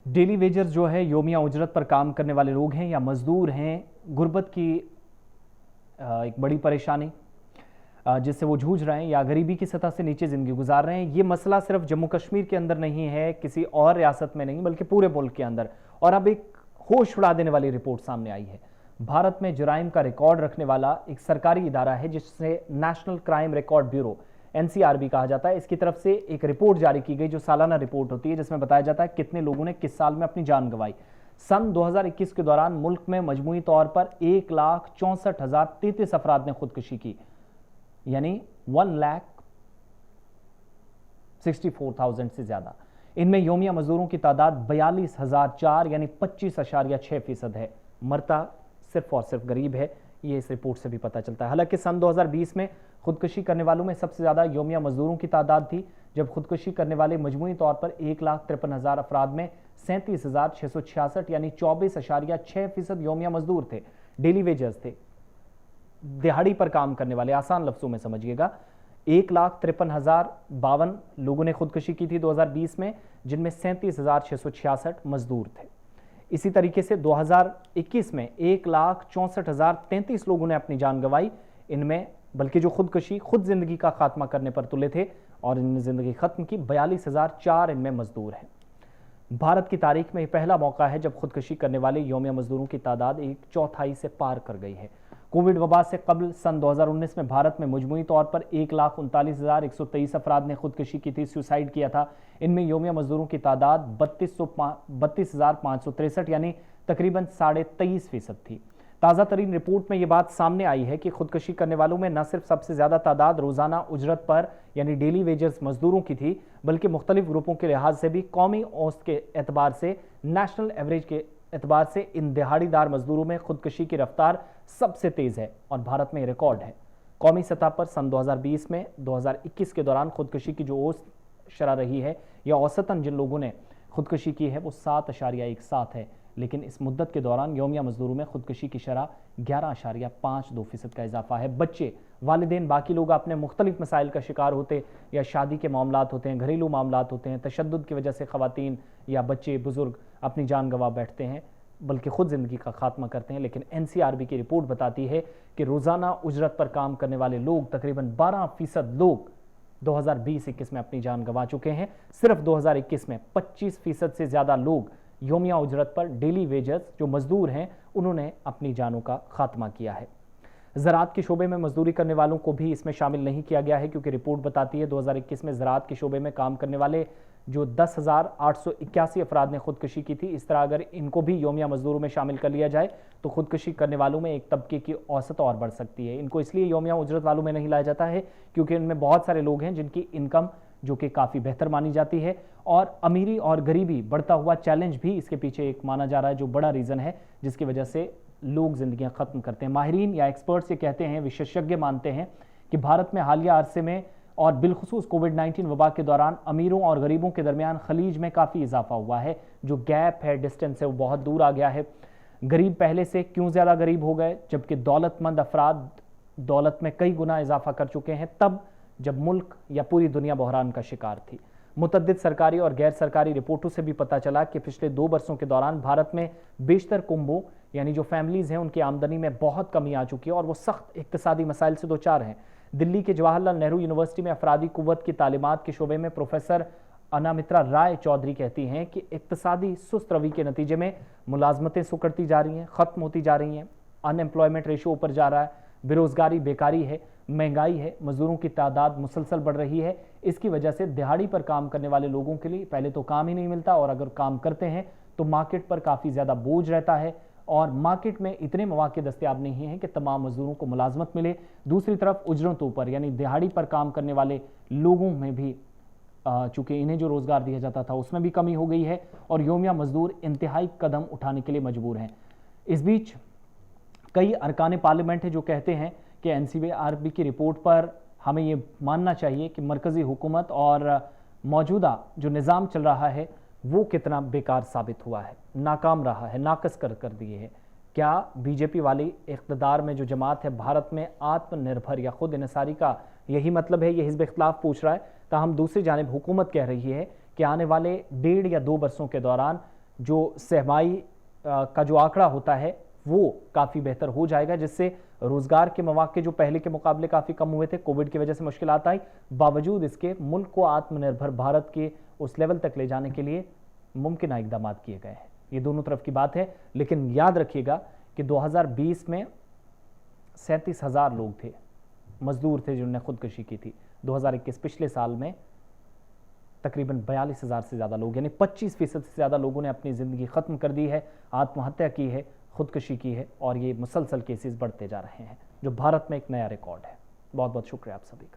Daily wagers जो है योमिया उजरत पर काम करने वाले लोग हैं या मजदूर हैं, गुर्बत की एक बड़ी परेशानी जिससे वो जूझ रहे हैं या गरीबी की सतह से नीचे ज़िंदगी गुजार रहे हैं। ये मसला सिर्फ जम्मू कश्मीर के अंदर नहीं है, किसी और रियासत में नहीं, बल्कि पूरे मुल्क के अंदर। और अब एक होश उड़ा देने वाली रिपोर्ट सामने आई है। भारत में जुराइम का रिकॉर्ड रखने वाला एक सरकारी इदारा है जिससे national crime record bureau NCRB कहा जाता है। इसकी तरफ से एक रिपोर्ट जारी की गई जो सालाना रिपोर्ट होती है, जिसमें बताया जाता है कितने लोगों ने किस साल में अपनी जान गंवाई। सन 2021 के दौरान मुल्क में मजमूई तौर पर 1,64,033 अफराद ने खुदकुशी की, यानी 1,64,000 से ज्यादा। इनमें योमिया मजदूरों की तादाद 42,004 यानी 25.6% है। मरता सिर्फ और सिर्फ गरीब है, ये इस रिपोर्ट से भी पता चलता है। हालांकि सन 2020 में खुदकुशी करने वालों में सबसे ज्यादा योमिया मजदूरों की तादाद थी, जब खुदकुशी करने वाले मजमूई तौर पर 1,53,000 अफराद में 37,666 यानी 24.6% योमिया मजदूर थे, डेली वेजर्स थे, दिहाड़ी पर काम करने वाले। आसान लफ्जों में समझिएगा, 1,53,052 लोगों ने खुदकुशी की थी 2020 में, जिनमें 37,666 मजदूर थे। इसी तरीके से 2021 में 1,64,033 लोगों ने अपनी जान गंवाई, इनमें बल्कि जो खुदकुशी खुद जिंदगी का खात्मा करने पर तुले थे और इन्होंने जिंदगी खत्म की, 42,004 इनमें मजदूर हैं। भारत की तारीख में यह पहला मौका है जब खुदकुशी करने वाले योमिया मजदूरों की तादाद 1/4 से पार कर गई है। कोविड वबा से कबल सन 2019 में भारत में मजमूई तौर पर 1,39,123 अफराद ने खुदकुशी की थी, सुसाइड किया था। इनमें योमिया मजदूरों की तादाद 32,563 यानी तकरीबन 23.5% थी। ताज़ा तरीन रिपोर्ट में यह बात सामने आई है कि खुदकुशी करने वालों में न सिर्फ सबसे ज्यादा तादाद रोजाना उजरत पर यानी डेली वेजर्स मजदूरों की थी, बल्कि मुख्तलिफ ग्रुपों के लिहाज से भी कौमी औसत के एतबार से, नेशनल एवरेज के एतबार से इन दिहाड़ीदार मजदूरों में खुदकुशी की रफ्तार सबसे तेज है और भारत में रिकॉर्ड है। कौमी सतह पर सन 2020 में 2021 के दौरान खुदकुशी की जो औसत शरह रही है या औसतन जिन लोगों ने खुदकुशी की है वो 7.17 है, लेकिन इस मुद्दत के दौरान योमिया मजदूरों में खुदकुशी की शरह 11.52% का इजाफा है। बच्चे, वालिदैन, बाकी लोग अपने मुख्तलिफ मसाइल का शिकार होते या शादी के मामलात होते हैं, घरेलू मामलात होते हैं, तशद्दुद की वजह से ख़वातीन या बच्चे बुजुर्ग अपनी जान गंवा बैठते हैं, बल्कि खुद ज़िंदगी का खात्मा करते हैं। लेकिन एनसीआरबी की रिपोर्ट बताती है कि रोज़ाना उजरत पर काम करने वाले लोग, तकरीबन 12% लोग 2020-21 में अपनी जान गंवा चुके हैं। सिर्फ 2021 में 25% से ज़्यादा लोग योमिया उजरत पर, डेली वेजर्स जो मजदूर हैं, उन्होंने अपनी जानों का खात्मा किया है। ज़राअत के शोबे में मजदूरी करने वालों को भी इसमें शामिल नहीं किया गया है, क्योंकि रिपोर्ट बताती है 2021 में ज़राअत के शोबे में काम करने वाले जो 10,881 अफराद ने खुदकुशी की थी। इस तरह अगर इनको भी योमिया मजदूरों में शामिल कर लिया जाए तो खुदकुशी करने वालों में एक तबके की औसत और बढ़ सकती है। इनको इसलिए योमिया उजरत वालों में नहीं लाया जाता है क्योंकि इनमें बहुत सारे लोग हैं जिनकी इनकम जो कि काफ़ी बेहतर मानी जाती है, और अमीरी और गरीबी बढ़ता हुआ चैलेंज भी इसके पीछे एक माना जा रहा है, जो बड़ा रीज़न है जिसकी वजह से लोग ज़िंदगियां ख़त्म करते हैं। माहिरीन या एक्सपर्ट्स ये कहते हैं, विशेषज्ञ मानते हैं कि भारत में हालिया अरसे में और बिलखुसूस कोविड-19 वबा के दौरान अमीरों और गरीबों के दरमियान खलीज में काफ़ी इजाफा हुआ है। जो गैप है, डिस्टेंस है, वो बहुत दूर आ गया है। गरीब पहले से क्यों ज़्यादा गरीब हो गए, जबकि दौलतमंद अफराद दौलत में कई गुना इजाफा कर चुके हैं, तब जब मुल्क या पूरी दुनिया बहरान का शिकार थी। मुतअद्दिद सरकारी और गैर सरकारी रिपोर्टों से भी पता चला कि पिछले 2 बरसों के दौरान भारत में बेशतर कुंबों यानी जो फैमिलीज़ हैं उनकी आमदनी में बहुत कमी आ चुकी है और वो सख्त इक्तिसादी मसाइल से दो चार हैं। दिल्ली के जवाहरलाल नेहरू यूनिवर्सिटी में अफरादी कुव्वत की तालीमात के शोबे में प्रोफेसर अनामित्रा राय चौधरी कहती हैं कि इक्तिसादी सुस्त रवि के नतीजे में मुलाजमतें सुकड़ती जा रही हैं, ख़त्म होती जा रही हैं, अनएम्प्लॉयमेंट रेशो ऊपर जा रहा है, बेरोज़गारी, बेकारी है, महंगाई है, मजदूरों की तादाद मुसलसल बढ़ रही है। इसकी वजह से दिहाड़ी पर काम करने वाले लोगों के लिए पहले तो काम ही नहीं मिलता, और अगर काम करते हैं तो मार्केट पर काफ़ी ज़्यादा बोझ रहता है और मार्केट में इतने मौके दस्तयाब नहीं हैं कि तमाम मजदूरों को मुलाजमत मिले। दूसरी तरफ उजरतों पर यानी दिहाड़ी पर काम करने वाले लोगों में भी चूँकि इन्हें जो रोज़गार दिया जाता था उसमें भी कमी हो गई है और योमिया मजदूर इंतहाई कदम उठाने के लिए मजबूर हैं। इस बीच कई अरकान पार्लियामेंट है जो कहते हैं कि एनसीआरबी की रिपोर्ट पर हमें ये मानना चाहिए कि मरकज़ी हुकूमत और मौजूदा जो निज़ाम चल रहा है वो कितना बेकार साबित हुआ है, नाकाम रहा है, नाकस कर दिए है। क्या बीजेपी वाली इक़्तिदार में जो जमात है भारत में आत्मनिर्भर या खुद इनसारी का यही मतलब है, ये हिज़्ब इख्तिलाफ पूछ रहा है। ताहम दूसरी जानिब हुकूमत कह रही है कि आने वाले 1.5 या 2 बरसों के दौरान जो सहमाई का जो आंकड़ा होता है वो काफ़ी बेहतर हो जाएगा, जिससे रोजगार के मौके जो पहले के मुकाबले काफ़ी कम हुए थे, कोविड की वजह से मुश्किलात आई, बावजूद इसके मुल्क को आत्मनिर्भर भारत के उस लेवल तक ले जाने के लिए मुमकिन इकदाम किए गए हैं। ये दोनों तरफ की बात है, लेकिन याद रखिएगा कि 2020 में 37,000 लोग थे, मजदूर थे जिन्होंने खुदकुशी की थी। 2021 पिछले साल में तकरीबन 42,000 से ज़्यादा लोग, यानी 25% से ज़्यादा लोगों ने अपनी ज़िंदगी ख़त्म कर दी है, आत्महत्या की है, खुदकुशी की है, और ये मुसलसल केसेस बढ़ते जा रहे हैं, जो भारत में एक नया रिकॉर्ड है। बहुत बहुत शुक्रिया आप सभी का।